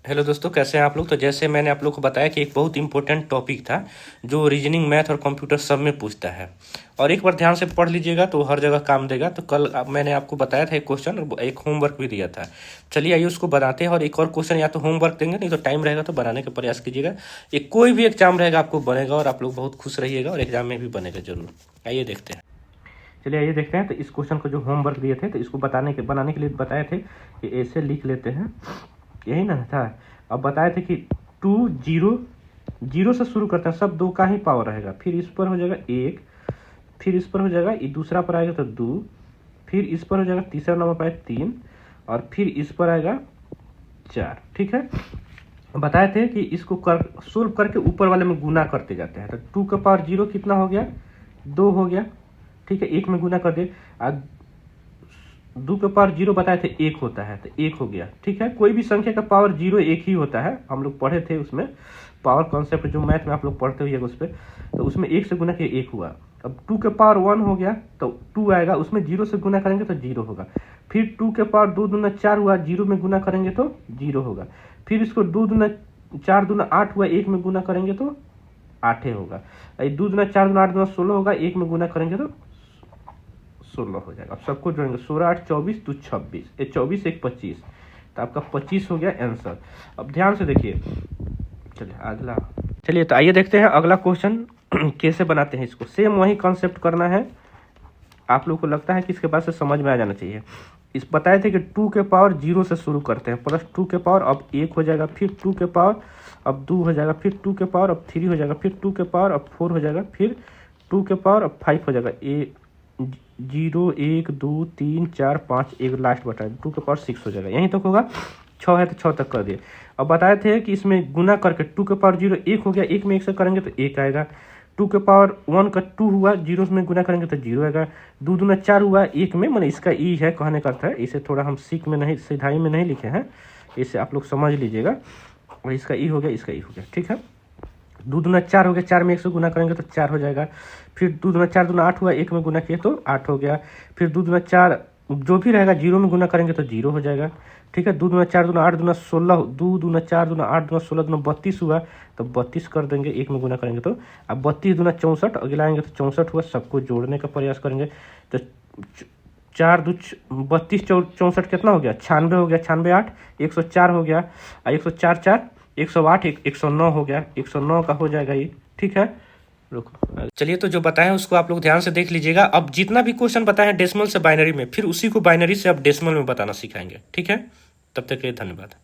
Hello दोस्तों, कैसे हैं आप लोग। तो जैसे मैंने आप लोग को बताया कि एक बहुत इंपॉर्टेंट टॉपिक था जो रीजनिंग, मैथ और कंप्यूटर सब में पूछता है। और एक बार ध्यान से पढ़ लीजिएगा तो हर जगह काम देगा। तो कल मैंने आपको बताया था एक क्वेश्चन और एक होमवर्क भी दिया था। चलिए आइए उसको बनाते हैं। और एक और क्वेश्चन या तो होमवर्क देंगे, नहीं तो टाइम रहेगा तो बनाने का प्रयास कीजिएगा। ये कोई भी एग्जाम रहेगा आपको बनेगा और आप लोग बहुत खुश रहिएगा और एग्जाम में भी बनेगा जरूर। आइए देखते हैं। चलिए आइए देखते हैं। तो इस क्वेश्चन को जो होमवर्क दिए थे तो इसको बनाने के लिए बताए थे कि ऐसे लिख लेते हैं, यही ना था। अब बताए थे कि 2 0 0 से शुरू करते हैं, सब 2 का ही पावर रहेगा। फिर इस पर हो जाएगा 1, फिर इस पर हो जाएगा, ये दूसरा पर आएगा तो 2, फिर इस पर हो जाएगा तीसरा नंबर पर 3, और फिर इस पर आएगा 4। ठीक है। बताए थे कि इसको सोल्व करके ऊपर वाले में गुना करते जाते हैं। तो 2 का पावर 0 कितना हो गया, 2 हो गया। ठीक है, 1 में गुना कर दे। 2 का पावर 0 बताए थे 1 होता है, तो 1 हो गया। ठीक है, कोई भी संख्या का पावर 0 1 ही होता है, हम लोग पढ़े थे उसमें पावर कॉन्सेप्ट, जो मैथ में आप लोग पढ़ते हुए उस पर। तो उसमें 1 से गुना किया 1 हुआ। अब 2 के पावर 1 हो गया तो 2 आएगा, उसमें 0 से गुना करेंगे तो 0 होगा। फिर 2 के पावर 2 दूना 4 हुआ, 0 में गुना करेंगे तो 0 होगा। फिर इसको 2 दूना 4 दूना 8 हुआ, 1 में गुना करेंगे तो 8 होगा। 2 दूना 4 दूना 8 दूना 16 होगा, 1 में गुना करेंगे तो 16 हो जाएगा। अब सबको जोड़ेंगे, 16 8 24 2 26, 24 1 25, तो आपका 25 हो गया आंसर। अब ध्यान से देखिए। चलिए अगला, चलिए तो आइए देखते हैं अगला क्वेश्चन कैसे बनाते हैं। इसको सेम वही कॉन्सेप्ट करना है। आप लोग को लगता है कि इसके बाद से समझ में आ जाना चाहिए। इस बताए थे कि 2 के पावर 0 से शुरू करते हैं, प्लस 2 के पावर अब 1 हो जाएगा, फिर 2 के पावर अब 2 हो जाएगा, फिर 2 के पावर अब 3 हो जाएगा, फिर 2 के पावर अब 4 हो जाएगा, फिर 2 के पावर अब 5 हो जाएगा। 0 1 2 3 4 5, एक लास्ट बटा 2 के पावर 6 हो जाएगा। यहीं तक होगा, 6 है तो 6 तक कर दिए। अब बताए थे कि इसमें गुना करके 2 के पावर 0 1 हो गया, 1 में 1 से करेंगे तो 1 आएगा। 2 के पावर 1 का 2 हुआ, 0 में गुना करेंगे तो 0 आएगा। 2 दूना 4 हुआ, 1 में, मैंने इसका ई है कहने का अर्थ है। इसे थोड़ा हम सीख में नहीं, सिधाई में नहीं लिखे हैं, इसे आप लोग समझ लीजिएगा। और इसका ई हो गया, इसका ई हो गया। ठीक है, 2 दूना 4 हो गया, 4 में 1 से गुना करेंगे तो 4 हो जाएगा। फिर 2 दूना 4 दूना 8 हुआ, 1 में गुना किए तो 8 हो गया। फिर 2 दूना 4 जो भी रहेगा 0 में गुना करेंगे तो 0 हो जाएगा। ठीक है, 2 दूना 4 दूना 8 दूना 16, 2 दूना 4 दूना 8 दूना 16 दूना 32 हुआ, तो 32 कर देंगे, 1 में गुना करेंगे तो। अब 32 दूना 64, अगला आएंगे तो 64 हुआ। सबको जोड़ने का प्रयास करेंगे तो 4 2 32 64 कितना हो गया, 96 हो गया। 96 8 104 हो गया, 104 4 108 109 हो गया, 109 का हो जाएगा ये। ठीक है, रुको। चलिए तो जो बताएं उसको आप लोग ध्यान से देख लीजिएगा। अब जितना भी क्वेश्चन बताए हैं डेसिमल से बाइनरी में, फिर उसी को बाइनरी से अब डेसिमल में बताना सिखाएंगे। ठीक है, तब तक के लिए धन्यवाद।